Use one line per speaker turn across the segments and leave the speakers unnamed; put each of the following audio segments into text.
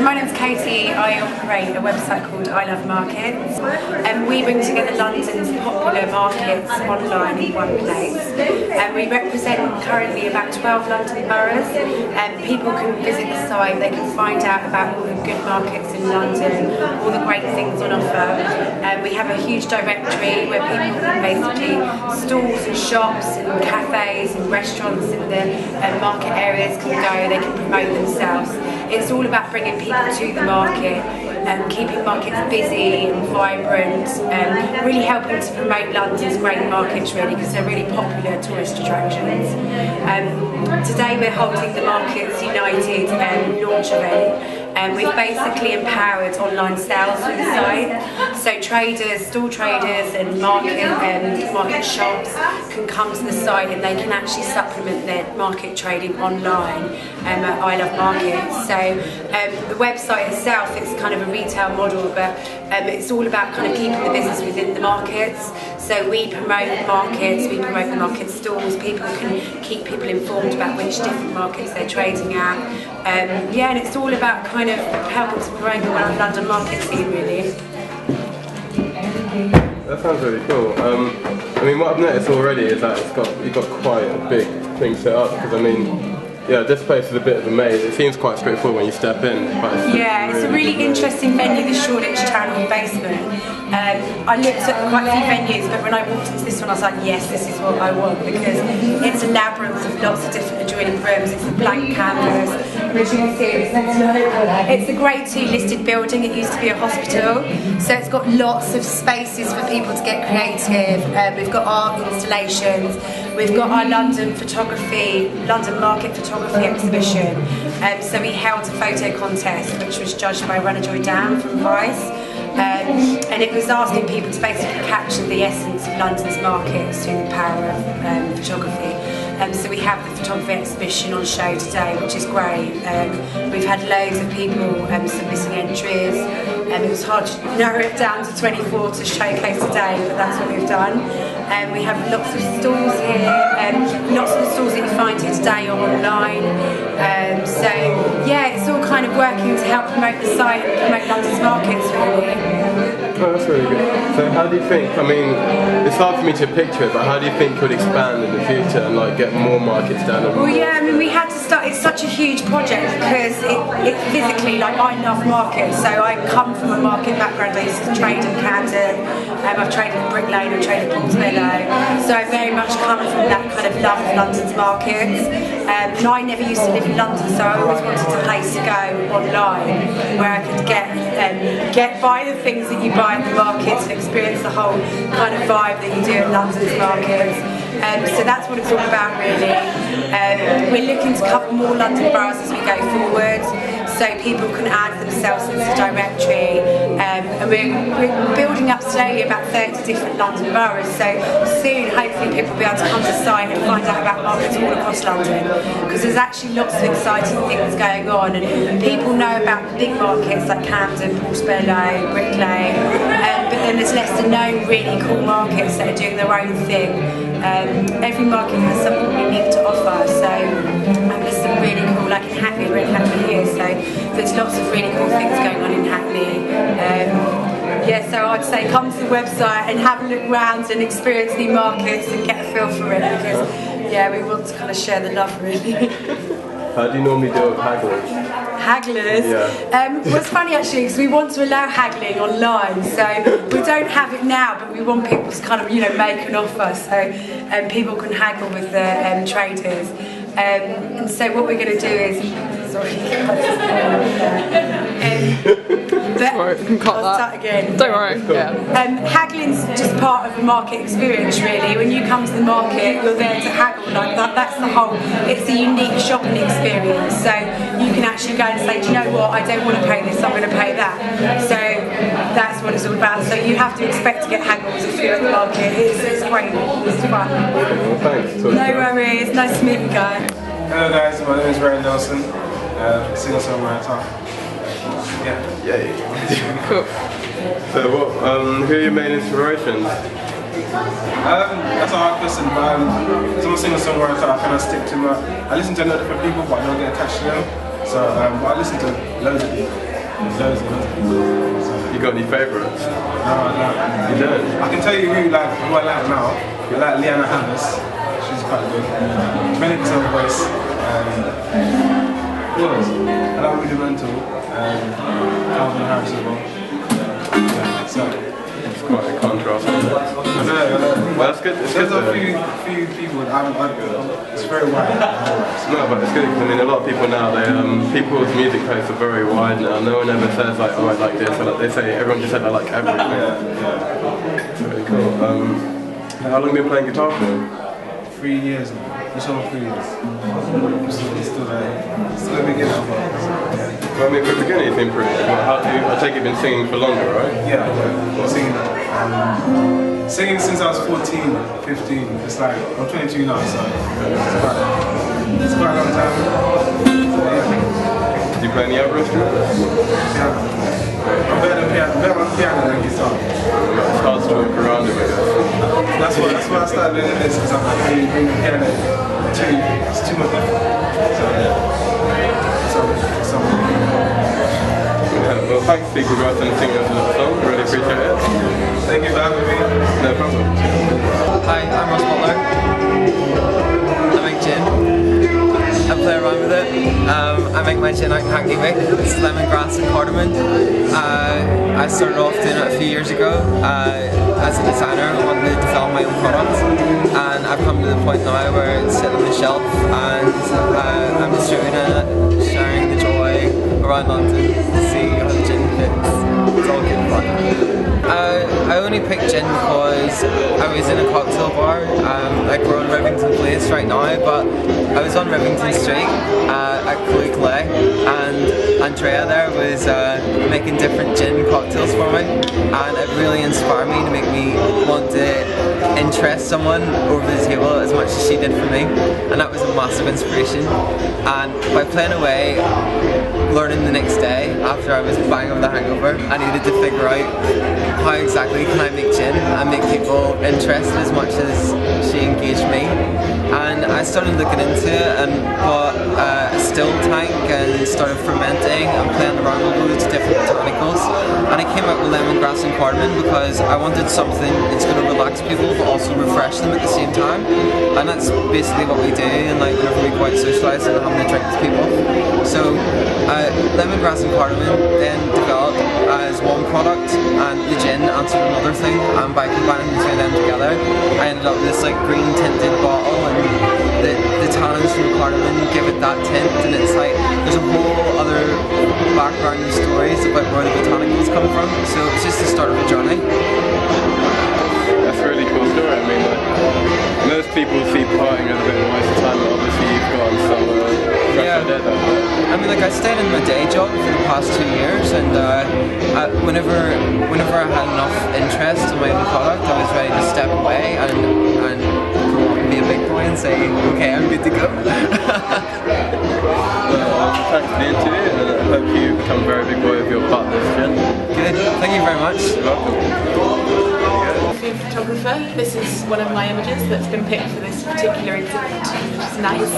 my name's Katie. I operate a website called I Love Markets, and we bring together London's popular markets online in one place. And we represent currently about 12 London boroughs, and people can visit the site, they can find out about all the good markets in London, all the great things on offer. We have a huge directory where people can basically, stalls and shops and cafes and restaurants in the market areas can go, they can promote themselves. It's all about bringing people to the market and keeping markets busy and vibrant, and really helping to promote London's great markets really, because they're really popular tourist attractions. Today we're holding the Markets United launch event. We've basically empowered online sales through the site. So traders, stall traders and market shops can come to the site and they can actually supplement their market trading online at I Love Markets. So the website itself is kind of a retail model, but it's all about kind of keeping the business within the markets. So we promote markets, we promote the market stalls, people can keep people informed about which different markets they're trading at. And it's all about kind of helping to promote the London market scene really.
That sounds really cool. I mean, what I've noticed already is that you've got quite a big thing set up, because I mean, yeah, this place is a bit of a maze. It seems quite straightforward when you step in.
It's a really interesting venue, the Shoreditch Town Hall basement. I looked at quite a few venues, but when I walked into this one I was like, yes, this is what I want, because it's a labyrinth of lots of different adjoining rooms. It's a blank canvas. As you can see, it's a Grade 2 listed building. It used to be a hospital, so it's got lots of spaces for people to get creative. We've got art installations, we've got our London market photography exhibition. So we held a photo contest which was judged by Runner Joy Dan from Vice. And it was asking people to basically capture the essence of London's markets through the power of photography. So we have the photography exhibition on show today, which is great. We've had loads of people submitting entries, and it was hard to narrow it down to 24 to showcase today, but that's what we've done. We have lots of stalls here, lots of the stalls that you find here today are online. So yeah, it's all kind of working to help promote the site and promote London's markets really.
Oh, that's really good. So how do you think, I mean, it's hard for me to picture it, but how do you think it would expand in the future and like get more markets down?
Well, yeah, I mean, we had to start, it's such a huge project because it physically, like, I love markets, so I come from a market background. I used to trade in Camden, I've traded in Brick Lane, I've traded in bellow, so I very much come from that kind of love of London's markets. And I never used to live in London, so I always wanted a place to go online where I could get buy the things that you buy in the markets and experience the whole kind of vibe that you do in London's markets. So that's what it's all about really. We're looking to cover more London boroughs as we go forward, so people can add themselves into the directory. And we're building up slowly about 30 different London boroughs, so soon hopefully people will be able to come to the site and find out about markets all across London, because there's actually lots of exciting things going on, and people know about the big markets like Camden, Bellow, Brick Lane, but then there's less known really cool markets that are doing their own thing. Every market has something unique to offer, so there's some really cool, like in Hackney, we're in Hackney here, so there's lots of really cool things going on in Hackney. So I'd say come to the website and have a look around and experience new markets and get a feel for it, because we want to kind of share the love really.
How do you normally deal with hagglers?
Hagglers? Yeah. Well, it's funny actually, because we want to allow haggling online, so we don't have it now, but we want people to kind of, make an offer, so people can haggle with the traders. And so what we're going to do is,
Sorry, you can cut
I'll start again.
Don't worry. Yeah.
Haggling's just part of a market experience really. When you come to the market, you're there to haggle like that. That's the whole, it's a unique shopping experience. So you can actually go and say, do you know what, I don't want to pay this, I'm going to pay that. So that's what it's all about. So you have to expect to get haggles if you're at the market. It's great, it's fun.
Well, thanks.
No worries, nice to meet you guys.
Hello guys, my name is Ryan Nelson, singer-songwriter.
Cool.
So who are your main inspirations?
That's a hard question, but as I'm a singer-songwriter, I kind of stick to I listen to a lot of different people, but I don't get attached to them. So I listen to loads of people. Loads and loads of people. So,
You got any favourites?
no.
You don't?
I can tell you who I like now. I like Leanna Hannes. She's quite good. Benedict's own voice. Who else? I like Rudimental. Calvin Harris as well. Yeah, so.
It's quite a contrast, isn't it?
I know.
Well, that's good. It's
There's
good
a few people. It's very wide.
No, but it's good because I mean a lot of people now, people's music tastes are very wide now. No one ever says like, oh I like this, or like they say everyone just said I like everything.
Yeah.
Very cool. How long have you been playing guitar for?
3 years now. Just over 3 years. Still there. Still a beginner.
Well, I mean, from the beginning, you've been pretty good. I take it you've been singing for longer, right?
Yeah. Singing since I was 14, 15. It's like, I'm 22 now, so it's quite a long time. So, yeah.
Do you play any other instruments?
I'm better on piano than guitar.
It's hard to walk around it, I guess.
That's why I started doing this, because I'm like, hey, you bring the piano, it's too much effort. So
Well, thanks to you guys and singing us another song. Really appreciate it.
thank you for having me.
No problem.
Hi, I'm Ross Butler. I make gin. I play around with it. I make my gin out in Hackney Wick. It's lemongrass and cardamom. I started off doing it a few years ago as a designer. I wanted to develop my own product, and I've come to the point now where it's sitting on the shelf and I'm distributing it, sharing the joy around London to see how the gin fits. It's all good fun. I only picked gin because I was in a cocktail bar, like we're on Rivington Place right now, but I was on Rivington Street at Chloe Clay, and Andrea there was making different gin cocktails for me, and it really inspired me to make me want to interest someone over the table as much as she did for me, and that was a massive inspiration. And by playing away, learning the next day after I was bang on the hangover, I needed to figure out how exactly can I make gin and make people interested as much as she engaged me. And I started looking into it and bought a still tank and started fermenting and playing around with loads of different botanicals. And I came up with lemongrass and cardamom because I wanted something that's going to relax people but also refresh them at the same time. And that's basically what we do, and like whenever we go out socialising and having a drink with people. So lemongrass and cardamom then developed as one product, and the gin answered another thing, and by combining the two of them together I ended up with this like green tinted bottle, and the tannins from the cardamom give it that tint, and it's like there's a whole other background and stories about where the botanicals come from, so it's just the start of a journey.
That's a really cool story. I mean, like, most people see partying as a bit of a waste of time, but obviously you've got some fresh idea there.
I mean, like I stayed in my day job for the past 2 years, and whenever I had enough interest in my own product, I was ready to step away and grow up and be a big boy and say, okay, I'm good to go.
Well, thanks for the interview, and I hope you become a very big boy of your partner's gin.
Good, thank you very much.
You're welcome.
Food photographer. This is one of my images that's been picked for this particular exhibit, which is nice.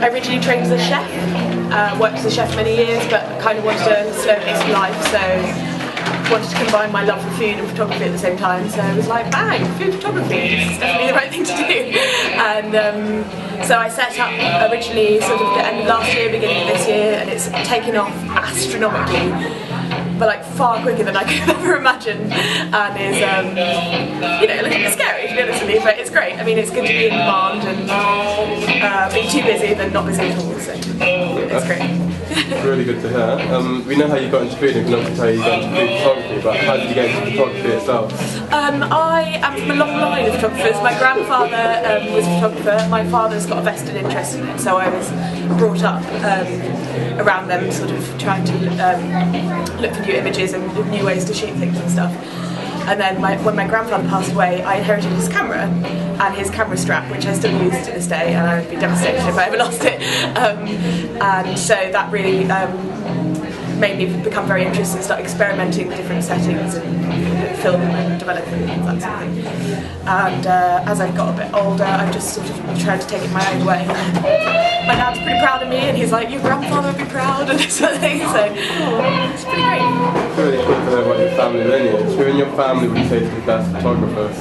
I originally trained as a chef, worked as a chef many years, but kind of wanted a slow pace of life, so wanted to combine my love for food and photography at the same time, so I was like, bang, food photography, it's definitely the right thing to do. And so I set up originally sort of the end of last year, beginning of this year, and it's taken off astronomically, but like far quicker than I could have ever imagined, and is you know, a little bit scary to be honest with you, but it's great. I mean, it's good to be in demand and be too busy than not busy at all, so it's great.
Really good to hear. We know how you got into food, and we can also tell you got into food photography, but how did you get into photography itself?
I am from a long line of photographers. My grandfather was a photographer. My father's got a vested interest in it, so I was brought up around them, sort of trying to look for new images and new ways to shoot things and stuff. And then when my grandfather passed away, I inherited his camera and his camera strap, which I still use to this day, and I'd be devastated if I ever lost it. And so that really made me become very interested and start experimenting with different settings and film and develop and that sort of thing. And as I've got a bit older, I've just sort of tried to take it my own way. My dad's pretty proud of me, and he's like, your grandfather would be proud, and this sort of thing, so it's pretty great.
It's really cool to know about your family lineage. Who in your family would you say is the best photographer?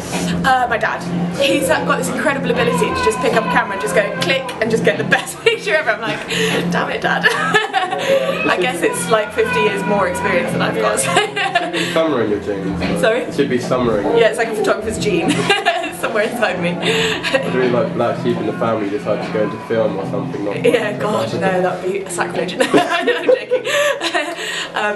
My dad. He's got this incredible ability to just pick up a camera and just go click and just get the best picture ever. I'm like, damn it, Dad. I guess it's like 50 years more experience than I've got. So.
It should be summer in your genes.
Sorry?
It should be summer in your
Yeah, it's like a photographer's gene. Somewhere inside me.
I'd really like black sheep in the family decide to go into film or something. Not
yeah, God, no, that would be a sacrilege. No, I'm joking.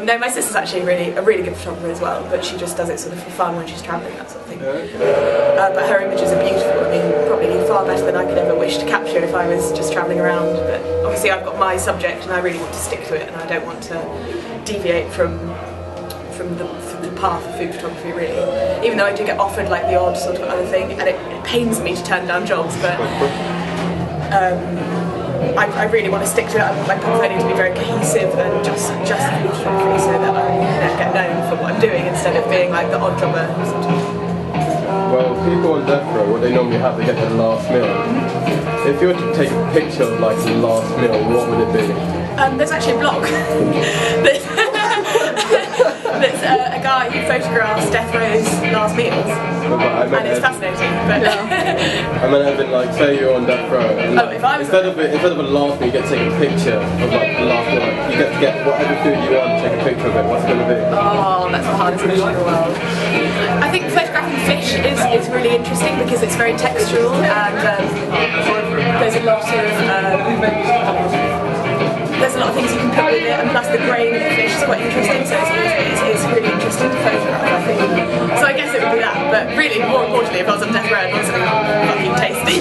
No, my sister's actually a really good photographer as well, but she just does it sort of for fun when she's travelling, that sort of thing. But her images are beautiful. I mean, probably far better than I could ever wish to capture if I was just travelling around. But obviously I've got my subject and I really want to stick to it, and I don't want to deviate from the path of food photography, really. Even though I do get offered like the odd sort of other thing, and it pains me to turn down jobs, but I really want to stick to it. I want my portfolio to be very cohesive and just food photography, so that I get known for what I'm doing instead of being like the odd jobber sometimes.
Well, people on death row, what they normally have, they get their last meal. If you were to take a picture of like the last meal, what would it be?
There's actually a blog. There's a guy who photographs death row's last meals, and it's fascinating. But
I mean, as in, like, say you're on death row, and
if I was
instead of a last meal, you get to take a picture of like the last meal. Like, you get to get whatever food you want, take a picture of it. What's it going to be?
oh, that's the hardest mission in the world. I think photographing fish is really interesting because it's very textural, and there's a lot of things you can put with it, and plus the grain of the fish is quite interesting, so it's really interesting to photograph, I think. So I guess it would be that, but really, more importantly, if I was on death row, I'd want something fucking tasty.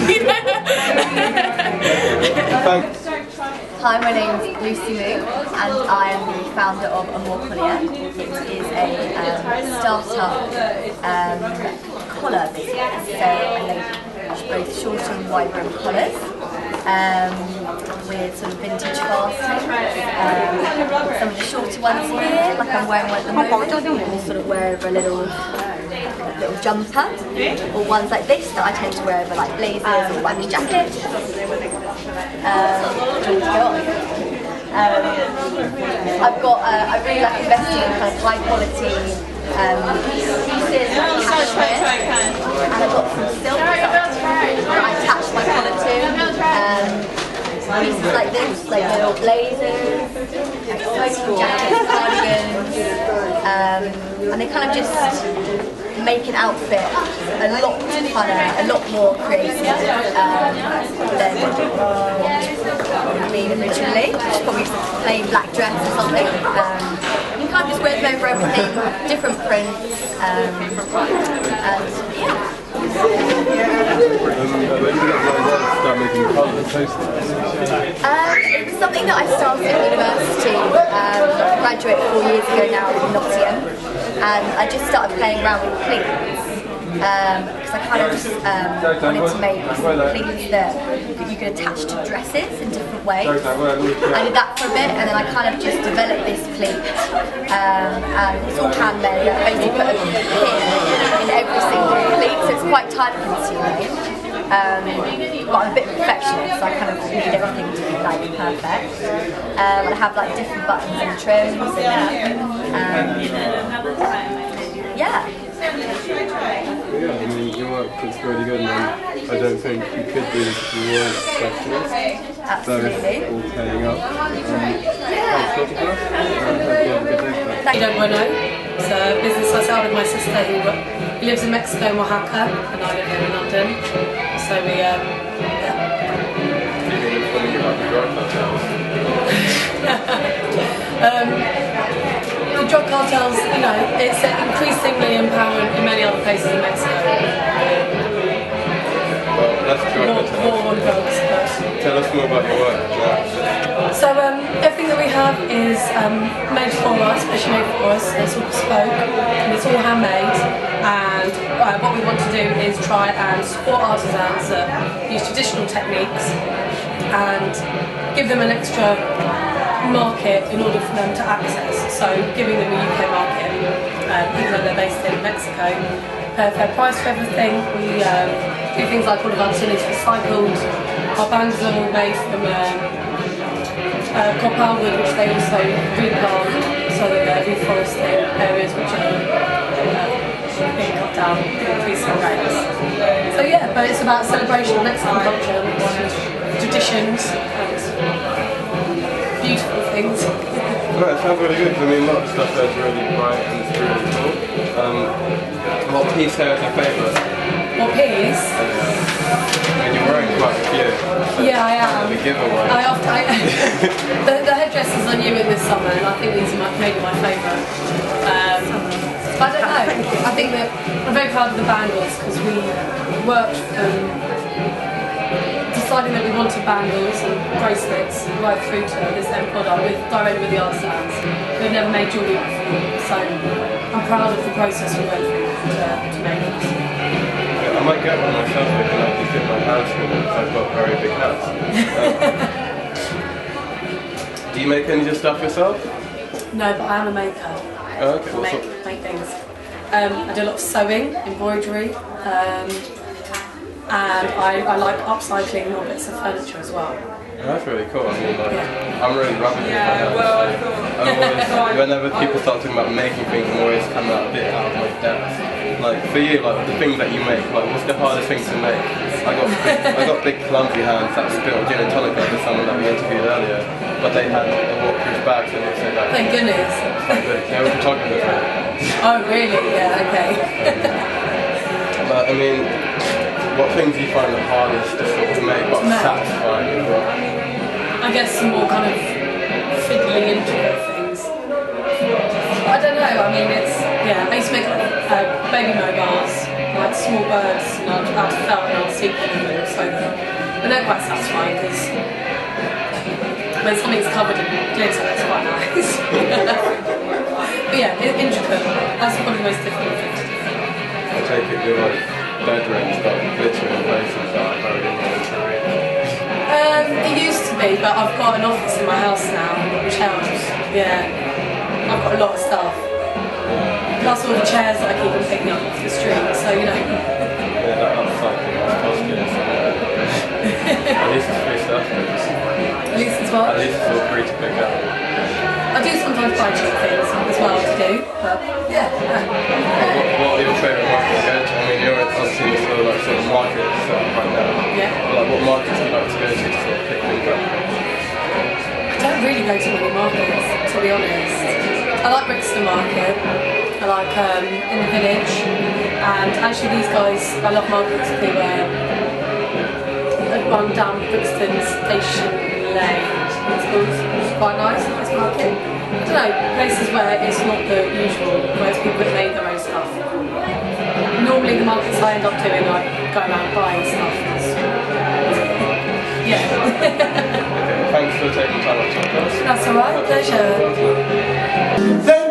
Thanks.
Hi, my name's Lucy Moo, and I am the founder of Amor Collier. It is a start-up collar business, so I make both short and wide brim collars. With sort of vintage fastings. Some of the shorter ones here, like I'm wearing one at the moment, or sort of wear over a little jumper, or ones like this that I tend to wear over like blazers or wax jackets. I really like investing in kind of high quality pieces like cashmere, and I've got some silk that I attach my collar to. Pieces like this, like little blazers, smoking jackets, cardigans, and they kind of just make an outfit a lot funner, a lot more creative than what I mean originally. Just probably a plain black dress or something. You can't just wear them over everything, different prints, and yeah.
When did you start making colours?
It was something that I started at university. I graduated 4 years ago now in Nottingham, and I just started playing around with pleats. Because I kind of just wanted to make pleats that you could attach to dresses in different ways. I did that for a bit, and then I kind of just developed this pleat, and it's all handmade. I basically put a pin in every single pleat, so it's quite time consuming. But I'm a bit of a perfectionist, so I kind of need everything to be like perfect. I have like different buttons and trims, and yeah.
Yeah, I mean, your work is really good, and I don't think you could do this if you weren't a specialist.
Absolutely.
So it's all paying up. Thanks for talking to us. Hope you have a good day.
I don't know. It's a business I started with my sister who lives in Mexico and Oaxaca, and I live here in London. So we, yeah. The drug cartels, you know, it's increasingly empowering in many other places in Mexico.
Well, that's true.
War on drugs.
Tell us more about your work.
So everything that we have is made for us, especially made for us. It's all bespoke and it's all handmade. And what we want to do is try and support artisans that use traditional techniques and give them an extra market in order for them to access. So giving them a UK market, even though they're based in Mexico, fair price for everything. We do things like all of our tin is recycled. Our bangles are all made from copper wood, which they also replant, so that they're reforesting areas which are being cut down, increasing rates. So yeah, but it's about celebration of Mexican culture and traditions and beautiful things.
No, it sounds really good. I mean, a lot of stuff there's really bright and it's really cool. What piece here is your favourite?
What piece?
I mean, you're wearing quite a few.
Yeah, I am.
The giveaway.
The headdresses are new in this summer, and I think these are maybe my favourite. I don't know. I think that I'm very proud of the bangles because we worked deciding that we wanted bangles and bracelets right through to this end product directly with the artisans. We've never made jewellery before, so I'm proud of the process we went through to make this.
I might get one myself if I can fit my hands with it because I've got very big hands. Do you make any of your stuff yourself?
No, but I am a maker.
Oh, okay.
I make things. I do a lot of sewing, embroidery, and I like upcycling more bits of furniture as well.
Oh, that's really cool. I mean, like, I'm really rubbish with my hands. Whenever people start talking about making things, I'm always coming out a bit out of my depth. Like, for you, like, the things that you make, like, what's the hardest thing to make? I got big clumsy hands that spit on gin and tonic over someone that we interviewed earlier, but they had a waterproof bag, so they said that.
Thank goodness.
They were photographers.
Oh really? Yeah, okay.
But, I mean, what things do you find the hardest to sort of make, but satisfying as well?
I guess some more kind of fiddly intricate things. I don't know, I mean I used to make baby mobiles, like small birds, and I'd felt and I'd sequin them and sew them. And they're quite satisfying because when something's covered in glitter, it's quite nice. But yeah, intricate, that's probably the most difficult thing to do.
I take it your like bedroom's got glitter in places that are very intricate.
It used to be, but I've got an office in my house now, which helps. Yeah, I've got a lot of stuff. Plus all the chairs that I keep on picking up off the street, so you know.
Yeah, that upcycling was costing us. At least it's free stuff.
At least it's what?
At least it's all free to pick up.
I do sometimes buy cheap things as well to do, but yeah.
What are your favourite markets to go to? I mean, you're obviously in the sort of market right now.
Yeah.
But like, what markets do you like to go to sort of pick things up?
I don't really go to many markets, to be honest. I like Brixton Market. I like in the village, and actually these guys, I love markets who run down Brixton Station Lane. It's quite nice market. I don't know, places where it's not the usual, whereas people have made their own stuff. Normally the markets I end up doing, I go around buying stuff. Yeah.
Okay, thanks for taking time out to talk to us.
That's alright, pleasure.